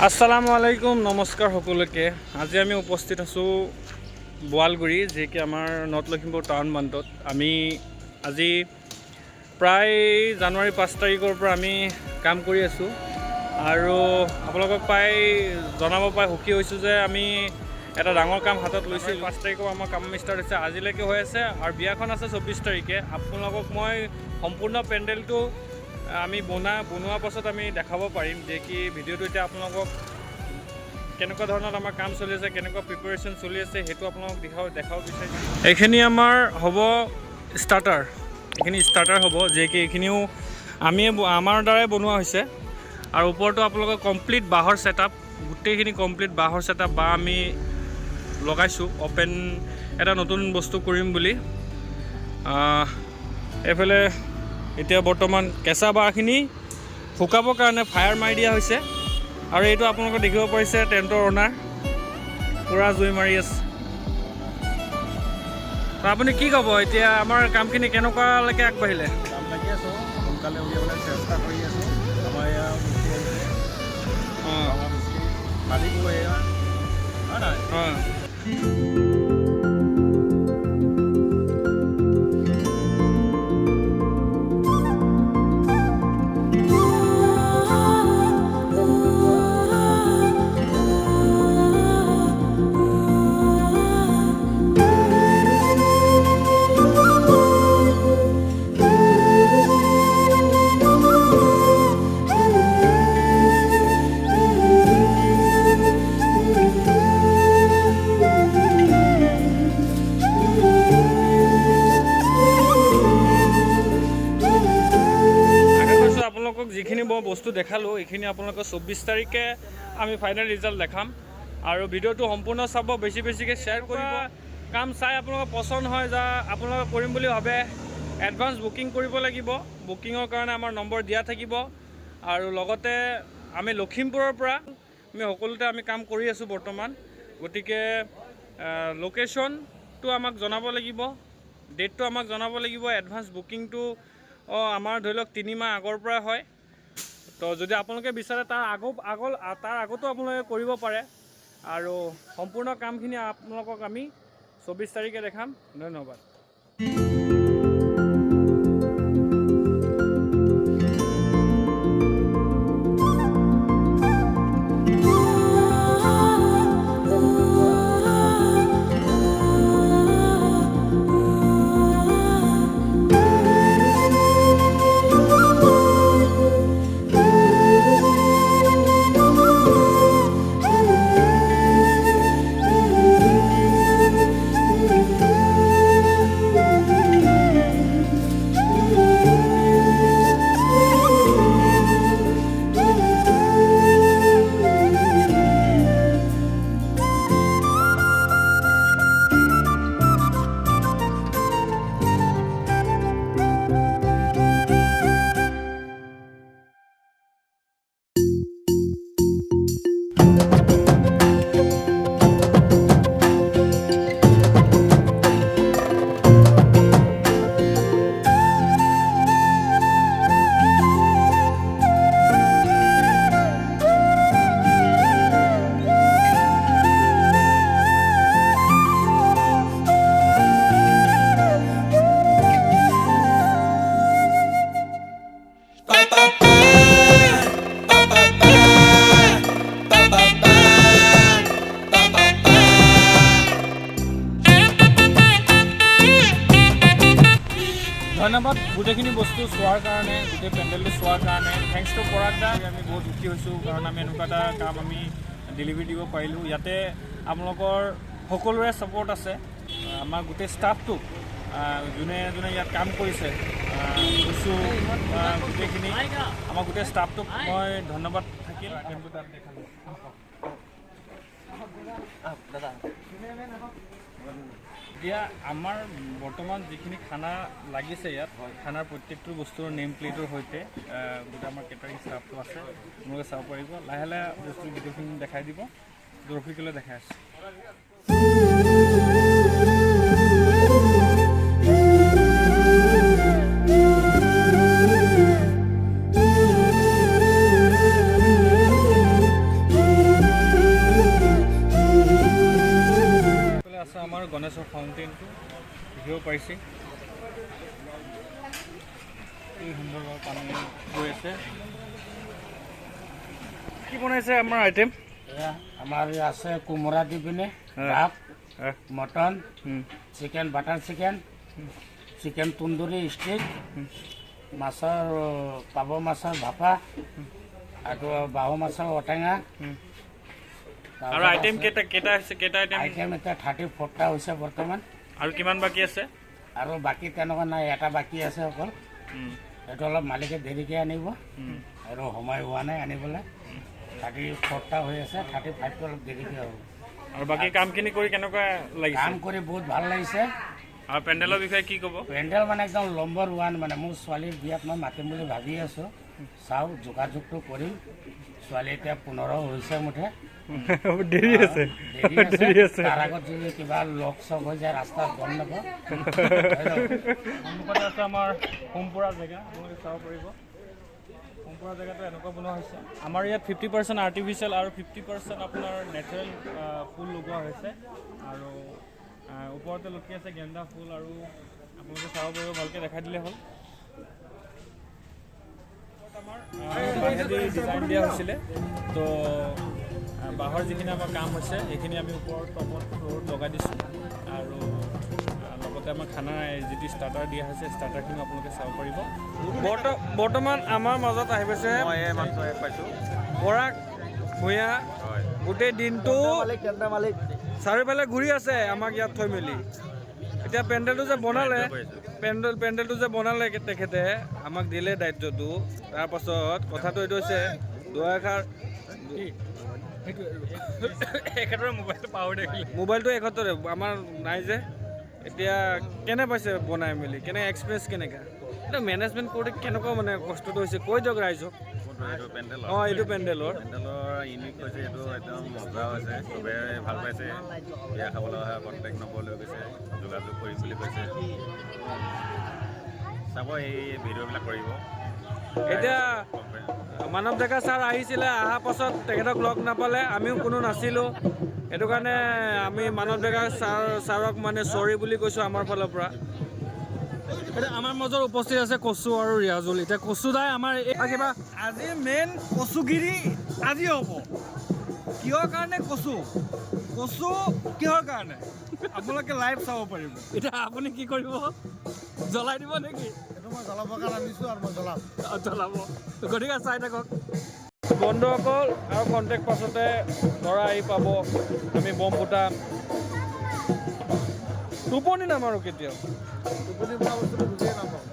আসসালামু আলাইকুম নমস্কাৰ সকলোকে। আজি আমি উপস্থিত আছোঁ বোৱালগুৰি, যিকি আমাৰ নৰ্থ লখিমপুৰ টাউন বান্ধত। আমি আজি প্ৰায় জানুৱাৰী 5 তাৰিখৰ পৰা আমি কাম কৰি আছোঁ আৰু আপোনালোকক প্ৰায় জনাব পাই সুখী হৈছোঁ যে আমি এটা ডাঙৰ কাম হাতত লৈছোঁ। 5 তাৰিখৰ আমাৰ কাম ষ্টাৰ্ট হৈছে, আজিলৈকে হৈ আছে আৰু বিয়াখন আছে 24 তাৰিখে। আপোনালোকক মই সম্পূৰ্ণ পেণ্ডেলটো আমি বনোৱাৰ পাছত আমি দেখাব পাৰিম যে কি ভিডিঅ'টো এতিয়া আপোনালোকক কেনেকুৱা ধৰণৰ আমাৰ কাম চলি আছে, কেনেকুৱা প্ৰিপাৰেশ্যন চলি আছে, সেইটো আপোনালোকক দেখাব বিচাৰিছোঁ। এইখিনি আমাৰ হ'ব ষ্টাৰ্টাৰ, এইখিনি ষ্টাৰ্টাৰ হ'ব, যে কি এইখিনিও আমাৰ দ্বাৰাই বনোৱা হৈছে। আৰু ওপৰতো আপোনালোকৰ কমপ্লিট বাঁহৰ ছেটআপ, গোটেইখিনি কমপ্লিট বাঁহৰ ছেটআপ বা আমি লগাইছোঁ অ'পেন এটা নতুন বস্তু কৰিম বুলি। এইফালে এতিয়া বৰ্তমান কেঁচা বাঁহখিনি শুকাবৰ কাৰণে ফায়াৰ মাৰি দিয়া হৈছে আৰু এইটো আপোনালোকে দেখিব পাৰিছে টেণ্টৰ অনাৰ পূৰা জুই মাৰি আছে। তো আপুনি কি ক'ব এতিয়া আমাৰ কামখিনি কেনেকুৱালৈকে আগবাঢ়িলে? কাম লাগি আছোঁ, সোনকালে উলিয়াবলৈ চেষ্টা কৰি আছোঁ। আমাৰ এয়া মালিকো এয়া হয় নাই? যিখিনি মই বস্তু দেখালোঁ এইখিনি আপোনালোকক 24 তাৰিখে আমি ফাইনেল ৰিজাল্ট দেখাম আৰু ভিডিঅ'টো সম্পূৰ্ণ চাব, বেছিকৈ শ্বেয়াৰ কৰিব। কাম চাই আপোনালোকৰ পচন্দ হয় যা আপোনালোকে কৰিম বুলি ভাবে, এডভান্স বুকিং কৰিব লাগিব। বুকিঙৰ কাৰণে আমাৰ নম্বৰ দিয়া থাকিব আৰু লগতে আমি লখিমপুৰৰ পৰা আমি সকলোতে আমি কাম কৰি আছোঁ বৰ্তমান। গতিকে লোকেশ্যনটো আমাক জনাব লাগিব, ডেটটো আমাক জনাব লাগিব। এডভান্স বুকিংটো আমাৰ ধৰি লওক 3 মাহ আগৰ পৰা হয়। তো যদি আপোনালোকে বিচাৰে তাৰ আগতো আপোনালোকে কৰিব পাৰে আৰু সম্পূৰ্ণ কামখিনি আপোনালোকক আমি 24 তাৰিখে দেখাম। ধন্যবাদ। ধন্যবাদ গোটেইখিনি বস্তু চোৱাৰ কাৰণে, গোটেই পেণ্ডেলটো চোৱাৰ কাৰণে। থেংকছ টু পৰাগ দা, আমি বহুত সুখী হৈছোঁ কাৰণ আমি এনেকুৱা এটা কাম আমি ডেলিভাৰী দিব পাৰিলোঁ। ইয়াতে আপোনালোকৰ সকলোৰে ছাপোৰ্ট আছে। আমাৰ গোটেই ষ্টাফটোক যোনে ইয়াত কাম কৰিছে কৈছোঁ, গোটেইখিনি আমাৰ গোটেই ষ্টাফটোক মই ধন্যবাদ থাকিল। এতিয়া আমাৰ বৰ্তমান যিখিনি খানা লাগিছে ইয়াত, খানাৰ প্ৰত্যেকটো বস্তুৰ নেম প্লেটৰ সৈতে গোটেই আমাৰ কেটাৰিং ষ্টাফটো আছে, আপোনালোকে চাব পাৰিব। লাহে লাহে বস্তু ভিডিঅ'খিনি দেখাই দিব, দৰ্শকলৈ দেখাই আছে। গণেশৰ ফাউণ্টেইনটো দেখিব পাৰিছে কি সুন্দৰভাৱে পানী গৈ আছে কি বনাইছে আমাৰ আইটেম আমাৰ আছে কোমোৰা দি পিনে ভাত mutton chicken butter chicken chicken tandoori stick মাছৰ পাভ মাছৰ ভাপা আৰু বাহু মাছৰ ঔটেঙা আৰু আইটেম কেইটা হৈছে কেইটা আইটেম এতিয়া 34টা হৈছে বৰ্তমান আৰু কিমান বাকী আছে আৰু বাকী তেনেকুৱা নাই এটা বাকী আছে অকল এইটো অলপ মালিকে দেৰিকৈ আনিব আৰু সময় হোৱা নাই আনিবলৈ 34টা হৈ আছে 35টো অলপ দেৰিকৈ হ'ব আৰু বাকী কামখিনি কৰি কেনেকুৱা লাগিছে কাম কৰি বহুত ভাল লাগিছে আৰু পেণ্ডেলৰ বিষয়ে কি ক'ব পেণ্ডেল মানে একদম নম্বৰ 1 মানে মোৰ ছোৱালীৰ বিয়াত মই মাতিম বুলি ভাবি আছোঁ চাওঁ যোগাযোগটো কৰিম ছোৱালী এতিয়া 15 হৈছে মুঠে দেৰি আছে তাৰ আগত যদি কিবা লগ চগ হৈ যায় ৰাস্তাত গম নাপাওঁ সন্মুখতে আছে আমাৰ হোমপুৰা জেগা আপোনালোকে চাব পাৰিব হোমপুৰা জেগাটো এনেকুৱা বনোৱা হৈছে আমাৰ ইয়াত 50% আৰ্টিফিচিয়েল আৰু 50% আপোনাৰ নেচাৰেল ফুল লগোৱা হৈছে আৰু ওপৰতে লুকি আছে গেন্দা ফুল আৰু আপোনালোকে চাব পাৰিব ভালকৈ দেখাই দিলে হ'ল আমাৰ বাঁহেদি ডিজাইন দিয়া হৈছিলে তো বাঁহৰ যিখিনি আমাৰ কাম হৈছে সেইখিনি আমি ওপৰত টপত ফ্ল'ৰত লগাই দিছোঁ আৰু লগতে আমাৰ খানা যিটো ষ্টাৰ্টাৰ দিয়া হৈছে ষ্টাৰ্টাৰখিনি আপোনালোকে চাব পাৰিব বৰ্তমান আমাৰ মাজত আহি পাইছে পৰাগ ভূঞা গোটেই দিনটো চাৰিওফালে ঘূৰি আছে আমাক ইয়াত থৈ মেলি এতিয়া পেণ্ডেলটো যে বনালে তেখেতে আমাক দিলে দায়িত্বটো তাৰপাছত কথাটো এইটো হৈছে দুআষাৰ এখেতৰে মোবাইলটো পাহৰি থাকিলে মোবাইলটো এখেতৰে আমাৰ নাই যে এতিয়া কেনে পাইছে বনাই মেলি কেনে এক্সপিৰিয়েঞ্চ কেনেকুৱা এইটো মেনেজমেণ্ট কৰোঁতে কেনেকুৱা মানে কষ্টটো হৈছে কৈ দিয়ক ৰাইজক অঁ এইটো পেণ্ডেলৰ ইউনিক হৈছে এইটো একদম মজা হৈছে চবে ভাল পাইছে বিয়া খাবলৈ অহা কণ্টেক্ট নম্বৰ লৈ গৈছে যোগাযোগ কৰিম বুলি কৈছে চাব এই ভিডিঅ'বিলাক কৰিব এতিয়া মানৱ ডেকা ছাৰ আহিছিলে অহাৰ পাছত তেখেতক লগ নাপালে আমিও কোনো নাছিলোঁ সেইটো কাৰণে আমি মানৱ ডেকা ছাৰক মানে চৰি বুলি কৈছোঁ আমাৰ ফালৰ পৰা এতিয়া আমাৰ মাজত উপস্থিত আছে কচু আৰু ৰিয়াজুল এতিয়া কচু দাই আমাৰ কিবা আজি মেইন কচুগিৰি আজি হ'ব কিহৰ কাৰণে কচু কিহৰ কাৰণে আপোনালোকে লাইভ চাব পাৰিব এতিয়া আপুনি কি কৰিব জ্বলাই দিব নেকি মই জ্বলাবৰ কাৰণে আনিছোঁ আৰু মই জ্বলাব গতিকে চাই থাকক বন্ধুসকল আৰু কণ্টেক্ট পাছতে ধৰা আহি পাব আমি বম ফুটাম টোপনি নামাৰো কেতিয়াও টোপনি পৰা বস্তুটো বুজিয়ে নাপাওঁ